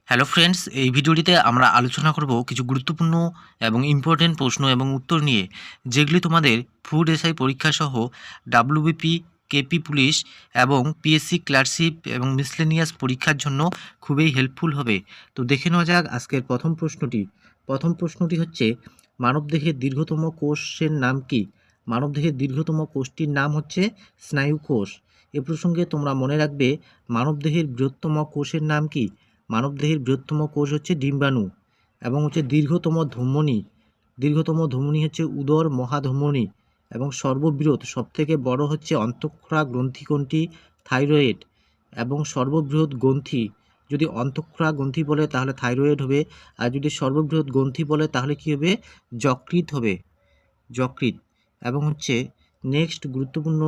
Hello friends, এই ভিডিওটিতে আমরা আলোচনা করব কিছু গুরুত্বপূর্ণ এবং ইম্পর্টেন্ট প্রশ্ন এবং উত্তর নিয়ে, যেগুলি তোমাদের ফুড এসআই পরীক্ষা সহ ডাব্লিউবিপি, কেপি পুলিশ এবং পিএসসি ক্লার্কশিপ এবং মিসলেনিয়াস পরীক্ষার জন্য খুবই হেল্পফুল হবে। তো দেখে নেওয়া যাক আজকের প্রথম প্রশ্নটি হচ্ছে, মানবদেহের দীর্ঘতম কোষের নাম কি? মানবদেহের দীর্ঘতম কোষটির নাম হচ্ছে স্নায়ু কোষ। এ প্রসঙ্গে তোমরা মনে রাখবে, মানবদেহের বৃহত্তম কোষের নাম কি? মানবদেহের বৃহত্তম কোষ হচ্ছে ডিম্বাণু। এবং হচ্ছে দীর্ঘতম ধমনী হচ্ছে উদর মহাধমনী। এবং সর্ববৃহৎ সবথেকে বড় হচ্ছে অন্তঃক্ষরা গ্রন্থি কোনটি? থাইরয়েড। এবং সর্ববৃহৎ গ্রন্থি, যদি অন্তঃক্ষরা গ্রন্থি বলে তাহলে থাইরয়েড হবে, আর যদি সর্ববৃহৎ গ্রন্থি বলে তাহলে কি হবে? যকৃৎ হবে, যকৃৎ। এবং হচ্ছে নেক্সট গুরুত্বপূর্ণ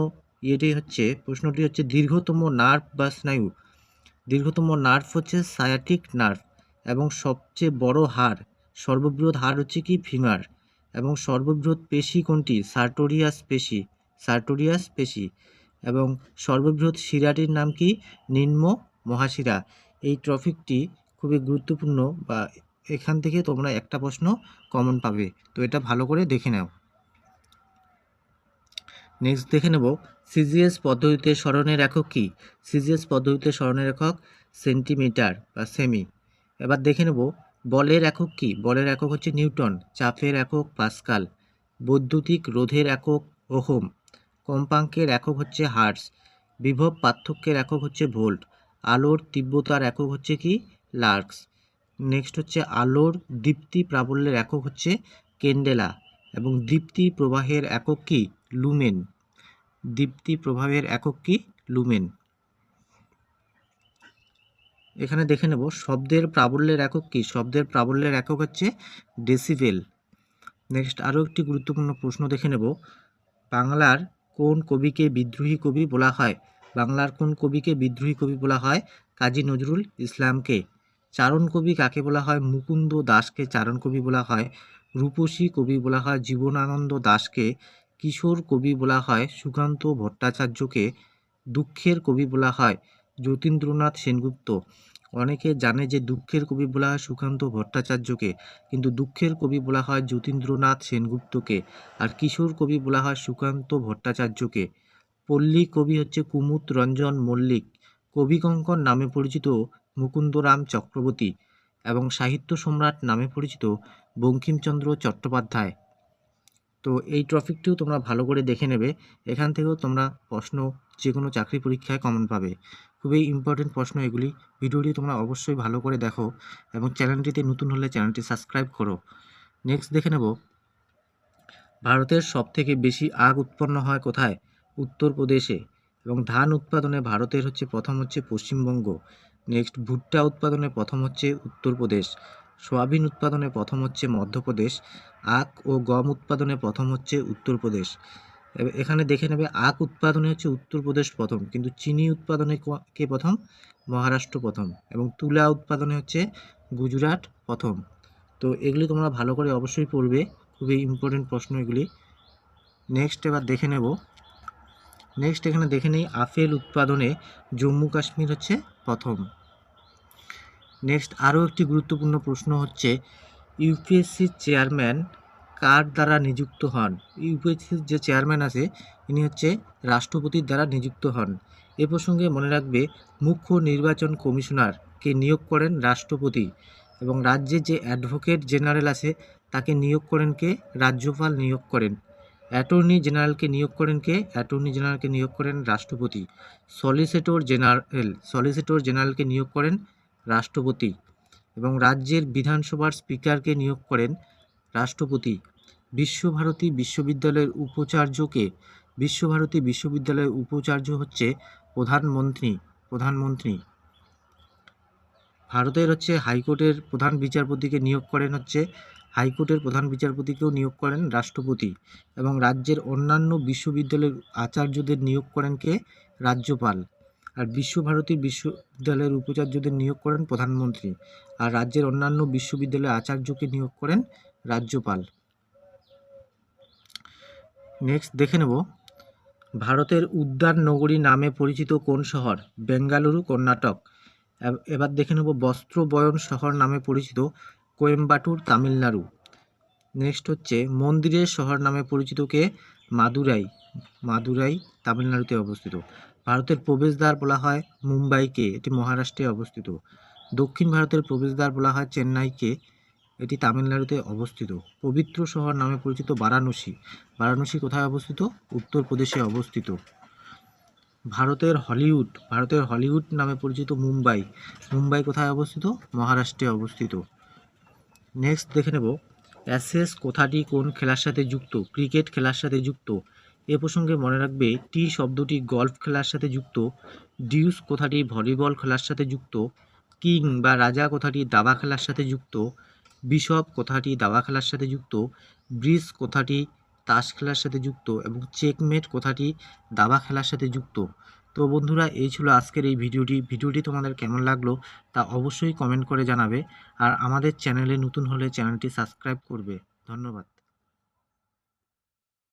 প্রশ্নটি হচ্ছে, দীর্ঘতম নার্ভ বা স্নায়ু। দীর্ঘতম নার্ভ হচ্ছে সায়াটিক নার্ভ। এবং সবচেয়ে বড় হাড়, সর্ববৃহৎ হাড় হচ্ছে কি? ফিমার। এবং সর্ববৃহৎ পেশি কোনটি? সার্টোরিয়াস পেশি। এবং সর্ববৃহৎ শিরাটির নাম কি? নিম্ন মহাশিরা। এই টপিকটি খুবই গুরুত্বপূর্ণ, বা এখান থেকে তোমরা একটা প্রশ্ন কমন পাবে, তো এটা ভালো করে দেখে নাও। নেক্সট দেখে নেব, সিজিএস পদ্ধতিতে স্মরণের একক কি? সিজিএস পদ্ধতিতে স্মরণের একক সেন্টিমিটার বা সেমি। এবার দেখে নেব, বলের একক কি? বলের একক হচ্ছে নিউটন। চাপের একক পাস্কাল। বৈদ্যুতিক রোধের একক ওহম। কম্পাঙ্কের একক হচ্ছে হার্টজ। বিভব পার্থক্যের একক হচ্ছে ভোল্ট। আলোর তীব্রতার একক হচ্ছে কি? লাক্স। নেক্সট হচ্ছে, আলোর দীপ্তি প্রাবল্যের একক হচ্ছে ক্যান্ডেলা। এবং দীপ্তি প্রবাহের একক কি? লুমেন। দীপ্তি প্রভাবের একক কি? লুমেন। এখানে দেখে নেব, শব্দের প্রাবল্যের একক কি? শব্দের প্রাবল্যের একক হচ্ছে ডেসিবেল। নেক্সট আরও একটি গুরুত্বপূর্ণ প্রশ্ন দেখে নেব, বাংলার কোন কবিকে বিদ্রোহী কবি বলা হয়? বাংলার কোন কবিকে বিদ্রোহী কবি বলা হয়? কাজী নজরুল ইসলামকে। চারণ কবি কাকে বলা হয়? মুকুন্দ দাসকে চারণ কবি বলা হয়। রূপসী কবি বলা হয় জীবনানন্দ দাশকে। কিশোর কবি বলা হয় সুকান্ত ভট্টাচার্যকে। দুঃখের কবি বলা হয় যতীন্দ্রনাথ সেনগুপ্ত। অনেকে জানে যে দুঃখের কবি বলা হয় সুকান্ত ভট্টাচার্যকে, কিন্তু দুঃখের কবি বলা হয় যতীন্দ্রনাথ সেনগুপ্তকে। আর কিশোর কবি বলা হয় সুকান্ত ভট্টাচার্যকে। পল্লী কবি হচ্ছে কুমুদ রঞ্জন মল্লিক। কবিকঙ্কন নামে পরিচিত মুকুন্দরাম চক্রবর্তী। এবং সাহিত্য সম্রাট নামে পরিচিত বঙ্কিমচন্দ্র চট্টোপাধ্যায়। তো এই টপিকটিও তোমরা ভালো করে দেখে নেবে, এখান থেকেও তোমরা প্রশ্ন যে কোনো চাকরি পরীক্ষায় কমন পাবে। খুবই ইম্পর্টেন্ট প্রশ্ন এগুলি। ভিডিওটি তোমরা অবশ্যই ভালো করে দেখো, এবং চ্যানেলটিতে নতুন হলে চ্যানেলটি সাবস্ক্রাইব করো। নেক্সট দেখে নেব, ভারতের সবথেকে বেশি আখ উৎপন্ন হয় কোথায়? উত্তরপ্রদেশে। এবং ধান উৎপাদনে ভারতের প্রথম হচ্ছে পশ্চিমবঙ্গ। নেক্সট ভুট্টা উৎপাদনে প্রথম হচ্ছে উত্তরপ্রদেশ। সোয়াবিন উৎপাদনে প্রথম হচ্ছে মধ্যপ্রদেশ। আখ ও গম উৎপাদনে প্রথম হচ্ছে উত্তরপ্রদেশ। এখানে দেখে নেবে, আখ উৎপাদনে হচ্ছে উত্তরপ্রদেশ প্রথম, কিন্তু চিনি উৎপাদনে কে প্রথম? মহারাষ্ট্র প্রথম। এবং তুলা উৎপাদনে হচ্ছে গুজরাট প্রথম। তো এগুলি তোমরা ভালো করে অবশ্যই পড়বে, খুবই ইম্পর্টেন্ট প্রশ্ন এগুলি। নেক্সট এবার দেখে নেব, এখানে দেখে নেই, আপেল উৎপাদনে জম্মু কাশ্মীর হচ্ছে প্রথম। নেক্সট আরও একটি গুরুত্বপূর্ণ প্রশ্ন হচ্ছে, ইউপিএসসির চেয়ারম্যান কার দ্বারা নিযুক্ত হন? ইউপিএসসির যে চেয়ারম্যান আছে ইনি হচ্ছে রাষ্ট্রপতির দ্বারা নিযুক্ত হন। এ প্রসঙ্গে মনে রাখবে, মুখ্য নির্বাচন কমিশনারকে নিয়োগ করেন রাষ্ট্রপতি। এবং রাজ্যের যে অ্যাডভোকেট জেনারেল আছে তাকে নিয়োগ করেন কে? রাজ্যপাল নিয়োগ করেন। অ্যাটর্নি জেনারেলকে নিয়োগ করেন কে? অ্যাটর্নি জেনারেলকে নিয়োগ করেন রাষ্ট্রপতি। সলিসিটর জেনারেলকে নিয়োগ করেন রাষ্ট্রপতি। এবং রাজ্যের বিধানসভার স্পিকারকে নিয়োগ করেন রাষ্ট্রপতি। বিশ্বভারতী বিশ্ববিদ্যালয়ের উপাচার্যকে? বিশ্বভারতী বিশ্ববিদ্যালয়ের উপাচার্য হচ্ছে প্রধানমন্ত্রী। ভারতের হাইকোর্টের প্রধান বিচারপতিকে নিয়োগ করেন হাইকোর্টের প্রধান বিচারপতিকেও নিয়োগ করেন রাষ্ট্রপতি। এবং রাজ্যের অন্যান্য বিশ্ববিদ্যালয়ের আচার্যদের নিয়োগ করেন কে? রাজ্যপাল। আর বিশ্বভারতী বিশ্ববিদ্যালয়ের উপাচার্যদের নিয়োগ করেন প্রধানমন্ত্রী। আর রাজ্যের অন্যান্য বিশ্ববিদ্যালয়ের আচার্যকে নিয়োগ করেন রাজ্যপাল। নেক্সট দেখে নেব, ভারতের উদ্যান নগরী নামে পরিচিত কোন শহর? বেঙ্গালুরু, কর্ণাটক। এবার দেখে নেব বস্ত্র বয়ন শহর নামে পরিচিত কোয়েম্বাটুর, তামিলনাড়ু। নেক্সট হচ্ছে মন্দিরের শহর নামে পরিচিত কে? মাদুরাই, মাদুরাই তামিলনাড়ুতে অবস্থিত। ভারতের প্রবেশদ্বার বলা হয় মুম্বাইকে, এটি মহারাষ্ট্রে অবস্থিত। দক্ষিণ ভারতের প্রবেশদ্বার বলা হয় চেন্নাইকে, এটি তামিলনাড়ুতে অবস্থিত। পবিত্র শহর নামে পরিচিত বারাণসী, বারাণসী কোথায় অবস্থিত? উত্তরপ্রদেশে অবস্থিত। ভারতের হলিউড নামে পরিচিত মুম্বাই, মুম্বাই কোথায় অবস্থিত? মহারাষ্ট্রে অবস্থিত। নেক্সট দেখে নেব অ্যাশেজ কথাটি কোন খেলার সাথে যুক্ত? ক্রিকেট খেলার সাথে যুক্ত। এ প্রসঙ্গে মনে রাখবে টি শব্দটি গলফ খেলার সাথে যুক্ত, ডিউস কথাটি ভলিবল খেলার সাথে যুক্ত, কিং বা রাজা কথাটি দাবা খেলার সাথে যুক্ত, বিশপ কথাটি দাবা খেলার সাথে যুক্ত, ব্রিজ কথাটি তাস খেলার সাথে যুক্ত এবং চেকমেট কথাটি দাবা খেলার সাথে যুক্ত। তো বন্ধুরা, এই ছিল আজকের এই ভিডিওটি তোমাদের কেমন লাগলো তা অবশ্যই কমেন্ট করে জানাবে। আর আমাদের চ্যানেলে নতুন হলে চ্যানেলটি সাবস্ক্রাইব করবে। ধন্যবাদ।